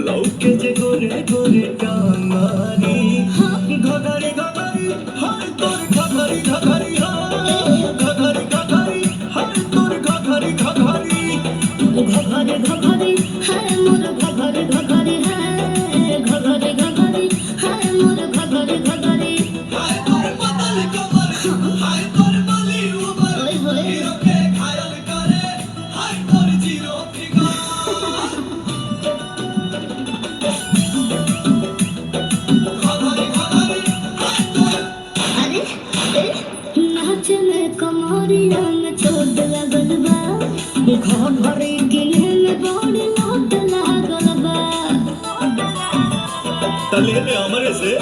লৌকে যে গোরে গোরে কামারি ঘঘারি ঘঘারি হায় তোর ঘঘারি ঘঘারি ঘঘারি ঘঘারি হায় তোর ঘঘারি ঘঘারি ঘঘারি ঘঘারি হায় মোর ঘঘারি ঘঘারি হায় ঘঘারি ঘঘারি হায় মোর ঘঘারি ঘঘারি হায় তোর পাতাল কমর হায় তোর বলি উমর হিরোকে ঘায়ল করে হায় তোর জিরো ফিগার नाचे में कमरिया में चोट लगल बा घरे गिने में बड़ी लोट लागल बा तले ने हमरे से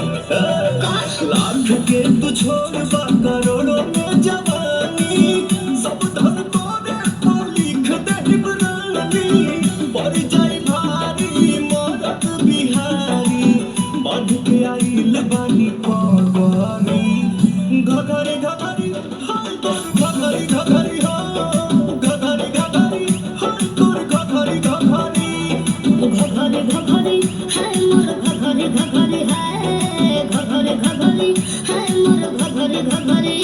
लाख के तू छोड़ बा करोड़ों में जवानी सब धन तोरे तो लिख दे हिबरानी पड़ जाई भारी मरद बिहारी बांध के आइल बानी पगवानी घघरी घघरी हाय तोर घघरी घघरी घघरी घघरी हाय तोर घघरी घघरी घघरी घघरी हाय मोर घघरी घघरी हाय घघरी घघरी हाय मोर घघरी घघरी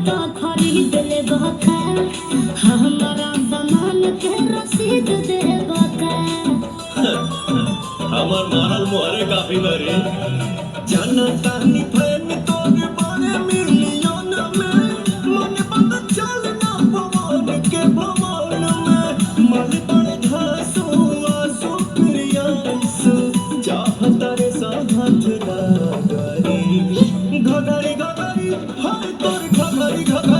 तो खरीद ले बका हमारा सामान के रसीद दे बका আমার মাল মোরে কাফি করে জান্নাত নি ফেন তোর বারে মিলিয়ন মে মনে পতা চল না ভवन के भवन में मल बड़े घासो आसो प्रियांसु चाहत रे साथ लागरी घघरी घघरी हाय तोर घघरी घघरी